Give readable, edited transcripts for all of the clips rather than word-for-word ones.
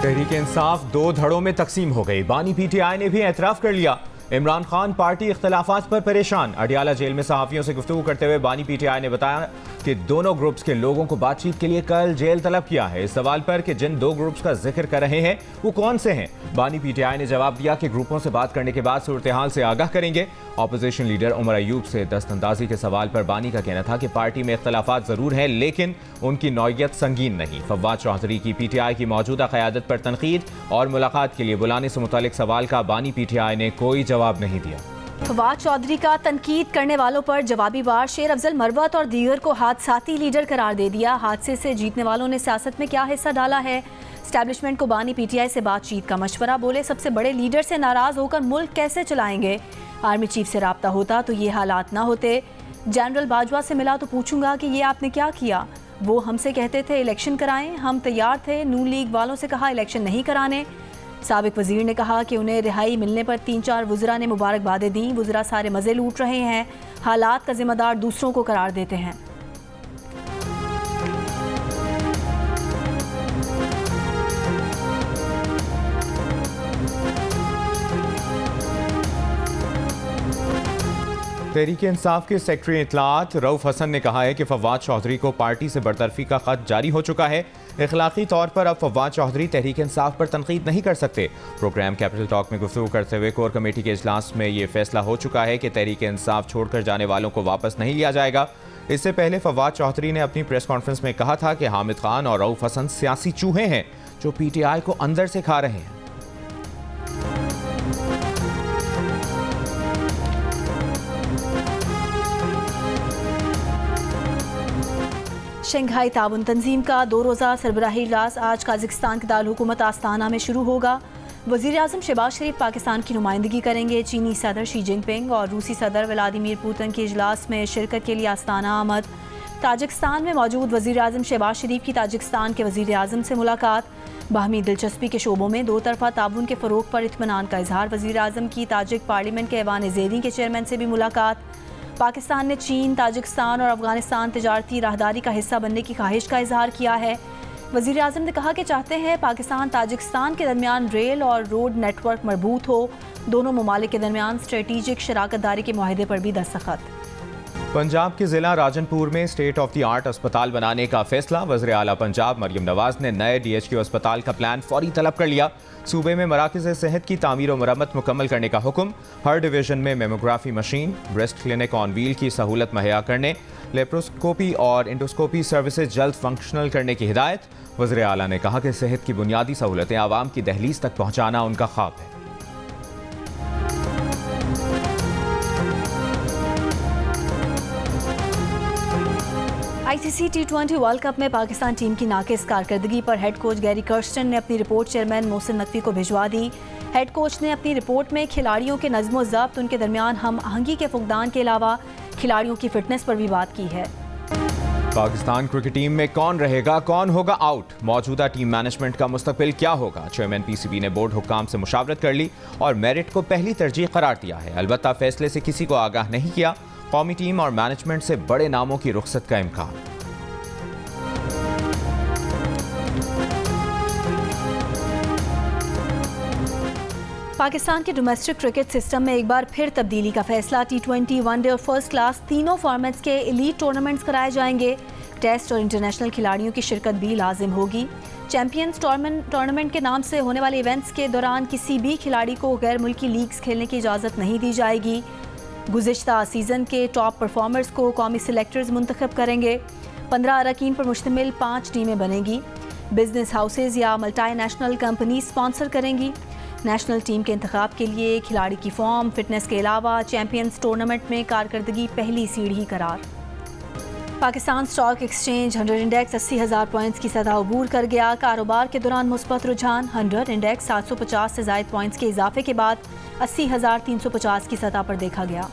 तहरीक इंसाफ दो धड़ों में तकसीम हो गई। बानी पीटीआई ने भी एतराफ़ कर लिया। इमरान खान पार्टी इख्तलाफात पर परेशान। अडियाला जेल में सहाफ़ियों से गुफ्तगू करते हुए बानी पीटीआई ने बताया कि दोनों ग्रुप्स के लोगों को बातचीत के लिए कल जेल तलब किया है। इस सवाल पर कि जिन दो ग्रुप्स का जिक्र कर रहे हैं वो कौन से हैं, बानी पीटीआई ने जवाब दिया कि ग्रुपों से बात करने के बाद सूरत हाल से आगाह करेंगे। अपोजिशन लीडर उमर अयूब से दस्तंदाजी के सवाल पर बानी का कहना था कि पार्टी में इख्तलाफात जरूर हैं लेकिन उनकी नौयत संगीन नहीं। फवाद चौधरी की पीटीआई की मौजूदा क़यादत पर तनकीद और मुलाकात के लिए बुलाने से मुतालिक सवाल का बानी पीटीआई ने कोई जवाब नहीं दिया। फवाद चौधरी का तनकीद करने वालों पर जवाबी वार शेर अफजल मरवत और दीगर को हादसाती लीडर करार दे दिया। हादसे से जीतने वालों ने सियासत में क्या हिस्सा डाला है? एस्टैब्लिशमेंट को बानी पीटीआई से बातचीत का मशवरा। बोले सबसे बड़े लीडर से नाराज होकर मुल्क कैसे चलाएंगे? आर्मी चीफ से राब्ता होता तो ये हालात ना होते। जनरल बाजवा से मिला तो पूछूंगा कि ये आपने क्या किया। वो हमसे कहते थे इलेक्शन कराएं, हम तैयार थे। नून लीग वालों से कहा इलेक्शन नहीं कराने। साबिक वजीर ने कहा कि उन्हें रिहाई मिलने पर 3-4 वुज़रा ने मुबारकबादें दी। वुज़रा सारे मज़े लूट रहे हैं, हालात का जिम्मेदार दूसरों को करार देते हैं। तहरीक इंसाफ के सेक्रेटरी इत्तलात रऊफ हसन ने कहा है कि फवाद चौधरी को पार्टी से बरतरफी का खत जारी हो चुका है। इखलाकी तौर पर अब फवाद चौधरी तहरीक इंसाफ पर तनकीद नहीं कर सकते। प्रोग्राम कैपिटल टॉक में गुफ्तगू करते हुए कोर कमेटी के इजलास में ये फैसला हो चुका है कि तहरीक इंसाफ छोड़कर जाने वालों को वापस नहीं लिया जाएगा। इससे पहले फवाद चौधरी ने अपनी प्रेस कॉन्फ्रेंस में कहा था कि हामिद खान और रऊफ हसन सियासी चूहे हैं जो पीटीआई को अंदर से खा रहे हैं। शंघाई ताउन तंजीम का 2 रोज़ा सरबराही इजलास आज काज़ाकिस्तान के दारुल-हुकूमत आस्ताना में शुरू होगा। वज़ीर आज़म शहबाज शरीफ पाकिस्तान की नुमाइंदगी करेंगे। चीनी सदर शी जिनपिंग और रूसी सदर व्लादिमीर पुतिन के इजलास में शिरकत के लिए आस्ताना आमद। ताजिकिस्तान में मौजूद वज़ीर आज़म शहबाज शरीफ की ताजिकिस्तान के वज़ीर आज़म से मुलाकात। बाहमी दिलचस्पी के शोबों में दो तरफा ताउन के फ़रोग़ पर इत्मीनान का इजहार। वज़ीर आज़म की ताजिक पार्लियामेंट के ऐवान ज़ेरी के चेयरमैन से भी मुलाकात। पाकिस्तान ने चीन, ताजिकिस्तान और अफगानिस्तान तिजारती राहदारी का हिस्सा बनने की ख्वाहिश का इजहार किया है। वज़ीर आज़म ने कहा कि चाहते हैं पाकिस्तान ताजिकिस्तान के दरमियान रेल और रोड नेटवर्क मजबूत हो। दोनों ममालिक के दरमियान स्ट्रेटेजिक शराकतदारी के मुआहदे पर भी दस्तखत। पंजाब के जिला राजनपुर में स्टेट ऑफ द आर्ट अस्पताल बनाने का फैसला। वज़ीर आला पंजाब मरियम नवाज ने नए DHQ अस्पताल का प्लान फौरी तलब कर लिया। सूबे में मराकज़ सेहत की तामीर और मरम्मत मुकम्मल करने का हुक्म। हर डिवीजन में mammography machine, breast clinic on wheel की सहूलत मुहैया करने, लेप्रोस्कोपी और इंडोस्कोपी सर्विसेज जल्द फंक्शनल करने की हिदायत। वज़ीर आला ने कहा कि सेहत की बुनियादी सहूलतें आवाम की दहलीज तक पहुँचाना उनका ख्वाब है। ICC T20 वर्ल्ड कप में पाकिस्तान टीम की नाकिस कारकर्दगी पर हेड कोच गैरी कर्स्टन ने अपनी रिपोर्ट चेयरमैन मोहसिन नकवी को भिजवा दी। हेड कोच ने अपनी रिपोर्ट में खिलाड़ियों के नज़्म ज़ब्त, उनके दरमियान हम आहंगी के फुकदान के अलावा खिलाड़ियों की फिटनेस पर भी बात की है। पाकिस्तान क्रिकेट टीम में कौन रहेगा, कौन होगा आउट, मौजूदा टीम मैनेजमेंट का मुस्तकबिल क्या होगा? चेयरमैन PCB ने बोर्ड हुक्काम से मुशावरत कर ली और मेरिट को पहली तरजीह करार दिया है। अलबत्ता फैसले से किसी को आगाह नहीं किया। कौमी टीम और मैनेजमेंट से बड़े नामों की रुखसत का इम्कान। पाकिस्तान के डोमेस्टिक क्रिकेट सिस्टम में एक बार फिर तब्दीली का फैसला। T20, वनडे और फर्स्ट क्लास तीनों फॉर्मेट्स के एलीट टूर्नामेंट्स कराए जाएंगे। टेस्ट और इंटरनेशनल खिलाड़ियों की शिरकत भी लाजिम होगी। चैंपियंस टूर्नामेंट के नाम से होने वाले इवेंट्स के दौरान किसी भी खिलाड़ी को गैर मुल्की लीग्स खेलने की इजाज़त नहीं दी जाएगी। गुज़िश्ता सीज़न के टॉप परफॉर्मर्स को कौमी सिलेक्टर्स मुंतखब करेंगे। 15 अरकान पर मुश्तमिल 5 टीमें बनेगी। बिजनेस हाउसेज या मल्टी नेशनल कंपनी स्पॉन्सर करेंगी। नेशनल टीम के इंतखाब के लिए खिलाड़ी की फॉर्म, फिटनेस के अलावा चैंपियंस टूर्नामेंट में कारकर्दगी पहली सीढ़ी करार। Pakistan stock exchange 100 index 80,000 points की सतह अबूर कर गया। कारोबार के दौरान मुस्बत रुझान। 100 इंडेक्स 750 से ज़ायद पॉइंट्स के इजाफे के बाद 80,350 की सतह पर देखा गया।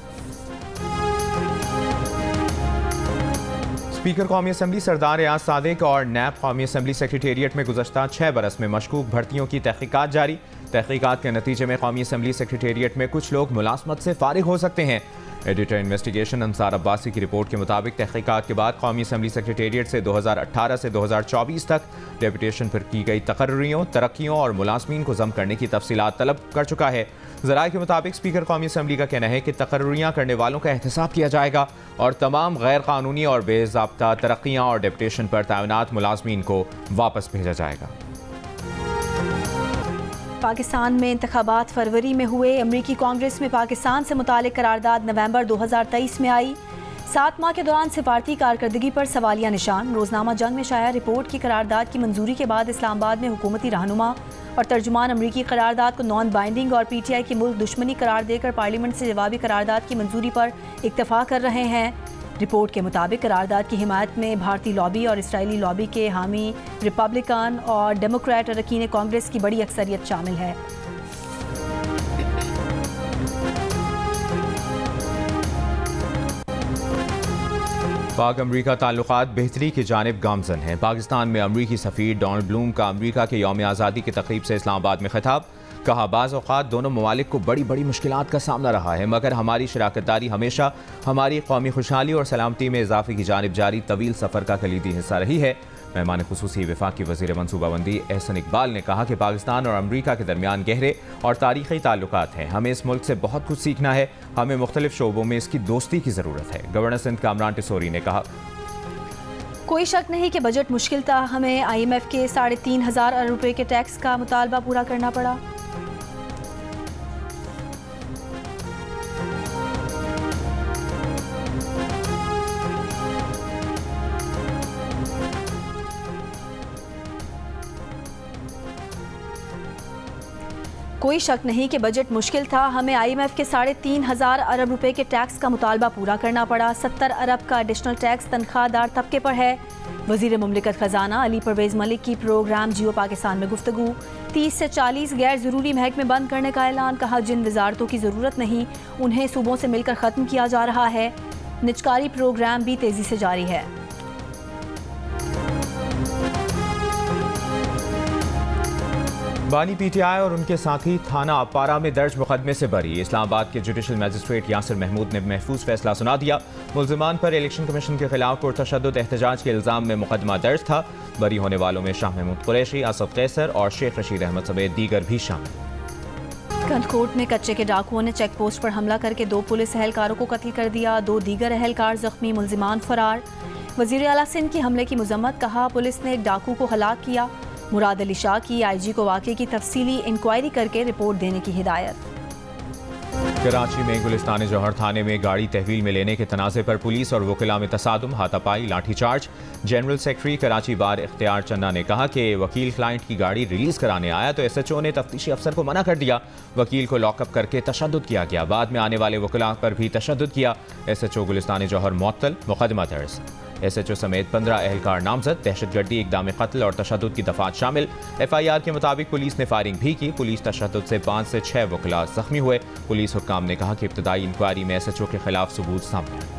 स्पीकर कौमी असम्बली सरदार रियाज सादिक और नैब कौमी असम्बली सेक्रेटेरिएट में गुज़श्ता 6 बरस में मशकूक भर्तियों की तहकीकात जारी। तहकीकात के नतीजे में कौमी असम्बली सेक्रेटेरिएट में कुछ लोग मुलाजमत से फारिग हो सकते हैं। एडिटर इन्वेस्टिगेशन अंसार अब्बासी की रिपोर्ट के मुताबिक तहकीकात के बाद कौमी असम्बली सेक्रेटेरिएट से 2018 से 2024 तक डेपुटेशन पर की गई तकर्रियों, तरक्कियों और मुलाजमीन को जम करने की तफसीलात तलब कर चुका है। ज़राए के मुताबिक स्पीकर कौमी असम्बली का कहना है कि तकर्रियाँ करने वालों का एहतसाब किया जाएगा और तमाम गैर कानूनी और बेज़ाब्ता तरक्कियाँ और डेपुटेशन पर तैनात मुलाजमीन को वापस भेजा जाएगा। पाकिस्तान में इंतखाबात फरवरी में हुए। अमरीकी कांग्रेस में पाकिस्तान से मुतालिक करारदाद नवंबर 2023 में आई। 7 माह के दौरान सिफारती कारकर्दगी पर सवालिया निशान। रोजनामा जंग में शाया रिपोर्ट की करारदाद की मंजूरी के बाद इस्लामाबाद में हुकूमती रहनुमा और तर्जुमान अमरीकी करारदाद को नॉन बाइंडिंग और PTI की मुल्क दुश्मनी करार देकर पार्लियामेंट से जवाबी करारदाद की मंजूरी पर इत्तफाक कर रहे हैं। रिपोर्ट के मुताबिक करारदाद की हिमायत में भारतीय लॉबी और इसराइली लॉबी के हामी रिपब्लिकन और डेमोक्रेट अरकान कांग्रेस की बड़ी अक्सरियत शामिल है। पाक अमरीका ताल्लुकात बेहतरी की जानिब गामजन हैं। पाकिस्तान में अमरीकी सफ़ीर डोनाल्ड ब्लूम का अमरीका के यौम आज़ादी की तकरीब से इस्लामाबाद में खिताब। कहा, बाज़ औक़ात दोनों ममालिक को बड़ी बड़ी मुश्किलात का सामना रहा है, मगर हमारी शराकतदारी हमेशा हमारी कौमी खुशहाली और सलामती में इजाफे की जानिब जारी तवील सफ़र का कलीदी हिस्सा रही है। मेहमान खुसूसी वफाकी वज़ीर मनसूबाबंदी एहसन इकबाल ने कहा कि पाकिस्तान और अमरीका के दरमियान गहरे और तारीख़ी ताल्लुकात हैं। हमें इस मुल्क से बहुत कुछ सीखना है। हमें मुख्तलिफ शोबों में इसकी दोस्ती की ज़रूरत है। गवर्नर सिंध कामरान टिसोरी ने कहा, कोई शक नहीं कि बजट मुश्किल था। हमें IMF के 3,500 अरब रुपए के टैक्स का मुतालबा पूरा करना पड़ा। कोई शक नहीं कि बजट मुश्किल था। हमें IMF के 3,500 अरब रुपए के टैक्स का मुतालबा पूरा करना पड़ा। 70 अरब का एडिशनल टैक्स तनख्वाहदार तबके पर है। वज़ीर मुमलिकत ख़जाना अली परवेज़ मलिक की प्रोग्राम जियो पाकिस्तान में गुफ्तगू। 30 से 40 गैर ज़रूरी महकमे बंद करने का ऐलान। कहा, जिन वजारतों की ज़रूरत नहीं उन्हें सूबों से मिलकर ख़त्म किया जा रहा है। निजकारी प्रोग्राम भी तेज़ी से जारी है। बानी PTI और उनके साथी थाना अपारा में दर्ज मुकदमे से बरी। इस्लामाबाद के जुडिशल मजिस्ट्रेट यासिर महमूद ने महफूज फैसला सुना दिया। मुल्जिमान पर इलेक्शन कमीशन के खिलाफ पुरतशद्दुद एहतजाज के इल्ज़ाम में मुकदमा दर्ज था। बरी होने वालों में शाह महमूद कुरैशी, असद कैसर और शेख रशीद अहमद समेत दीगर भी शामिल। कंदकोट में कच्चे के डाकुओं ने चेक पोस्ट पर हमला करके 2 पुलिस एहलकारों को कत्ल कर दिया। 2 दीगर एहलकार जख्मी, मुल्जिमान फरार। वज़ीर आला सिंध की हमले की मजम्मत। कहा, पुलिस ने एक डाकू को हलाक किया। मुराद अली शाह की IG को वाक़े की तफसीली इंक्वायरी करके रिपोर्ट देने की हिदायत। कराची में गुलिस्तान जौहर थाने में गाड़ी तहवील में लेने के तनाज़े पर पुलिस और वकीला में तसादुम, हाथापाई, लाठीचार्ज। जनरल सेक्रेटरी कराची बार इख्तियार चन्ना ने कहा कि वकील क्लाइंट की गाड़ी रिलीज कराने आया तो SHO ने तफ्तीशी अफसर को मना कर दिया। वकील को लॉकअप करके तशद्दुद किया गया। बाद में आने वाले वकीला पर भी तशद्दुद किया। SHO गुलिस्तान जौहर मुअत्तल, मुकदमा दर्ज। SHO समेत 15 एहलकार नामजद। दहशतगर्दी, इक़दाम कत्ल और तशद्दुद की दफात शामिल। FIR के मुताबिक पुलिस ने फायरिंग भी की। पुलिस तशद्दुद से 5 से 6 वकीला जख्मी हुए। पुलिस हुक्काम ने कहा कि इब्तदाई इंक्वायरी में SHO के खिलाफ सबूत सामने आए।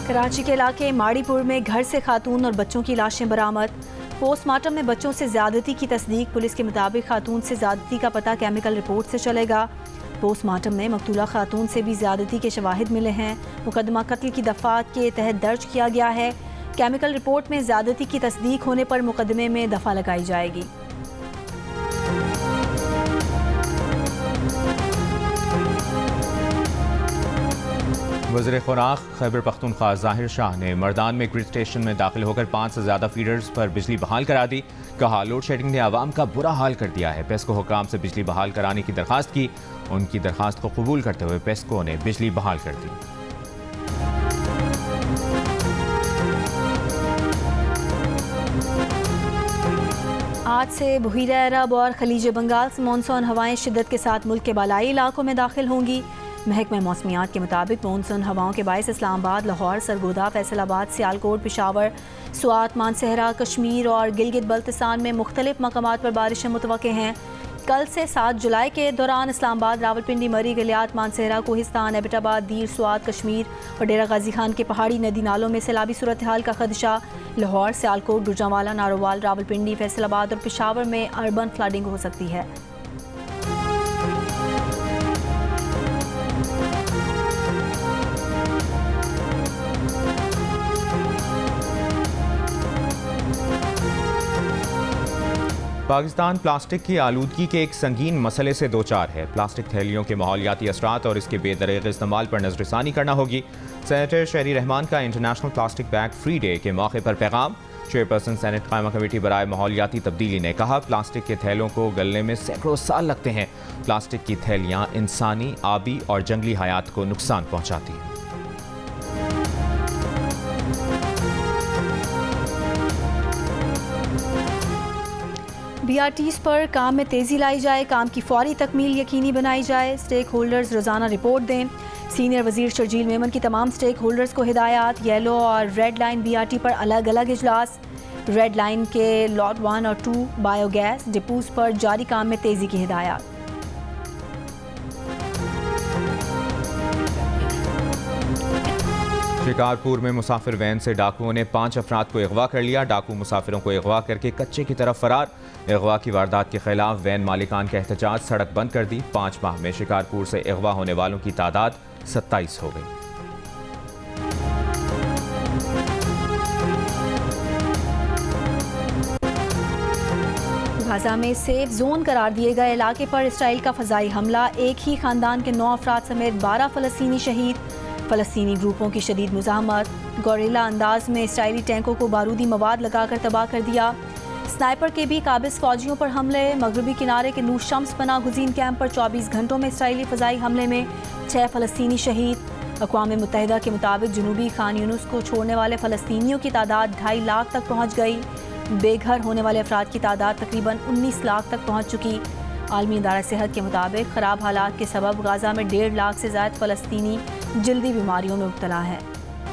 कराची के इलाके माड़ीपुर में घर से खातून और बच्चों की लाशें बरामद। पोस्टमार्टम में बच्चों से ज्यादती की तस्दीक। पुलिस के मुताबिक खातून से ज्यादती का पता केमिकल रिपोर्ट से चलेगा। पोस्टमार्टम में मकतूला खातून से भी ज्यादती के शवाहिद मिले हैं। मुकदमा कत्ल की दफात के तहत दर्ज किया गया है। केमिकल रिपोर्ट में ज्यादती की तस्दीक होने पर मुकदमे में दफा लगाई जाएगी। वज़ीर खुराक खैबर पख्तूनख्वा ज़ाहिर शाह ने मर्दान में ग्रिड स्टेशन में दाखिल होकर 5 से ज़्यादा फीडर्स पर बिजली बहाल करा दी। कहा, लोड शेडिंग ने आवाम का बुरा हाल कर दिया है। पेस्को हुकाम से बिजली बहाल कराने की दरख्वास्त की। उनकी दरख्वास्त को कबूल करते हुए पेस्को ने बिजली बहाल कर दी। आज से बहीरा अरब और खलीज बंगाल से मानसून हवाएं शिद्दत के साथ मुल्क के बालाई इलाकों में दाखिल होंगी। महकमा मौसमियात के मुताबिक मानसून हवाओं के बायस इस्लामाबाद, लाहौर, सरगोदा, फैसलाबाद, सियालकोट, पिशावर, स्वात, मानसहरा, कश्मीर और गिलगित बल्तिस्तान में मुख्तलिफ मकामात पर बारिशें मुतवक्के हैं। कल से 7 जुलाई के दौरान इस्लामाबाद, रावलपिंडी, मरी, गलियात, मानसहरा, कोहिस्तान, एबटाबाद, दीर, स्वात, कश्मीर और डेरा गाजी खान के पहाड़ी नदी नालों में सैलाबी सूरत हाल का खदशा। लाहौर, सियालकोट, गुजरांवाला, नारोवाल, रावलपिंडी, फैसलाबाद और पेशावर में अर्बन फ्लडिंग हो सकती है। पाकिस्तान प्लास्टिक की आलूदगी के एक संगीन मसले से दो चार है। प्लास्टिक थैलियों के माहौलियाती असरात और इसके बेदरीग इस्तेमाल पर नजरसानी करना होगी। सेनेटर शहरी रहमान का international plastic bag free day के मौके पर पैगाम। चेयरपर्सन सेनेट कायमा कमेटी बराए माहौलियाती तब्दीली ने कहा, प्लास्टिक के थैलों को गलने में सैकड़ों साल लगते हैं। प्लास्टिक की थैलियाँ इंसानी, आबी और जंगली हयात को नुकसान पहुँचाती हैं। BRTs पर काम में तेज़ी लाई जाए, काम की फौरी तकमील यकीनी बनाई जाए, स्टेक होल्डर्स रोज़ाना रिपोर्ट दें। सीनियर वज़ीर शर्जील मेमन की तमाम स्टेक होल्डर्स को हिदायत। येलो और रेड लाइन BRT पर अलग अलग इजलास। रेड लाइन के लॉट 1 और 2 बायोगैस डिपोज पर जारी काम में तेज़ी की हिदायत। शिकारपुर में मुसाफिर वैन से डाकुओं ने 5 अफराद को अगवा कर लिया। डाकू मुसाफिरों को अगवा करके कच्चे की तरफ फरार। अगवा की वारदात के खिलाफ वैन मालिकान का एहतजाज, सड़क बंद कर दी। 5 माह में शिकारपुर से अगवा होने वालों की तादाद 27 हो गई। गाजा में सेफ जोन करार दिए गए इलाके पर इसराइल का फजाई हमला। एक ही खानदान के 9 अफराद समेत 12 फ़लस्तीनी शहीद। फ़लस्तीनी ग्रुपों की शदीद मुज़ाहमत। गोरिल्ला अंदाज में इसराइली टैंकों को बारूदी मवाद लगाकर तबाह कर दिया। स्नाइपर के भी काबिज फौजियों पर हमले। मगरबी किनारे के नूर शम्स पनाह गुज़ीन कैंप पर 24 घंटों में इसराइली फ़जाई हमले में 6 फ़लस्तीनी शहीद। अक़वाम मुत्तहिदा के मुताबिक जनूबी खान यूनुस को छोड़ने वाले फ़लस्तीनियों की तादाद 2.5 लाख तक पहुँच गई। बेघर होने वाले अफराद की तादाद तकरीबन 19 लाख तक पहुँच चुकी। आलमी इदारा सेहत के मुताबिक ख़राब हालात के सबब गाज़ा में 1.5 लाख से ज़ायद फ़लस्तीनी जल्दी बीमारियों में मुब्तला हैं।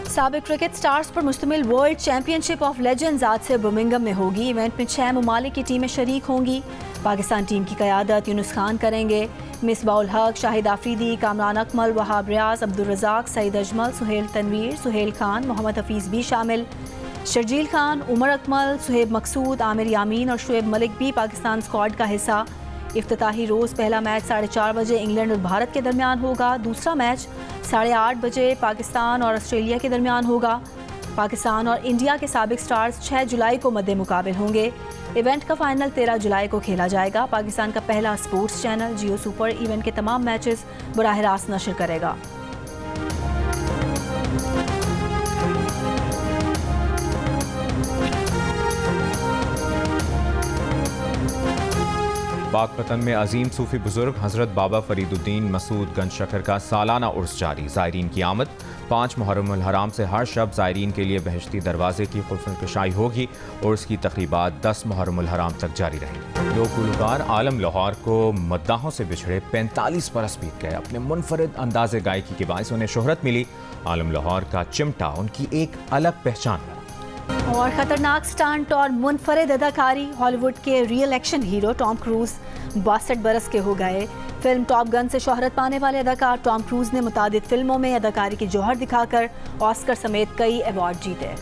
साबिक क्रिकेट स्टार्स पर मुश्तमिल वर्ल्ड चैंपियनशिप ऑफ लेजेंड्स आज से बर्मिंघम में होगी। इवेंट में 6 ममालिक की टीमें शरीक होंगी। पाकिस्तान टीम की क़यादत यूनुस खान करेंगे। मिसबाउल हक, शाहिद आफरीदी, कामरान अकमल, वहाब रियाज, अब्दुल रज़ाक, सईद अजमल, सुहेल तनवीर, सुहेल खान, मोहम्मद हफीज़ भी शामिल। शर्जील खान, उमर अकमल, सुहेब मकसूद, आमिर यामीन और शुएब मलिक भी पाकिस्तान स्क्वाड का हिस्सा। इफ्तिताही रोज़ पहला मैच 4:30 बजे इंग्लैंड और भारत के दरमियान होगा। दूसरा मैच 8:30 बजे पाकिस्तान और ऑस्ट्रेलिया के दरमियान होगा। पाकिस्तान और इंडिया के साबिक स्टार्स 6 जुलाई को मद्दे मुकाबिल होंगे। इवेंट का फाइनल 13 जुलाई को खेला जाएगा। पाकिस्तान का पहला स्पोर्ट्स चैनल जियो सुपर इवेंट के तमाम मैचेस बराह रास्त नशर करेगा। पाकपतन में अजीम सूफी बुजुर्ग हज़रत बाबा फरीदुद्दीन मसूद गंज शकर का सालाना उर्स जारी। ज़ायरीन की आमद 5 मुहर्रम अल हराम से हर शब ज़ायरीन के लिए बहश्ती दरवाजे की खुफनकशाई होगी। उर्स की तकरीबात 10 मुहर्रम अल हराम तक जारी रहेंगी। लोक गुलकार आलम लाहौर को मद्दाहों से बिछड़े 45 बरस बीत गए। अपने मुनफरिद अंदाज़े गायकी के बायस उन्हें शोहरत मिली। आलम लाहौर का चिमटा उनकी एक अलग पहचान है। और खतरनाक स्टंट और मुनफरिद अदाकारी। हॉलीवुड के real action hero Tom cruise 62 बरस के हो गए। फिल्म टॉप गन से शोहरत पाने वाले अदाकार टॉम क्रूज ने मुतादिद फिल्मों में अदाकारी के जौहर दिखाकर ऑस्कर समेत कई अवार्ड जीते।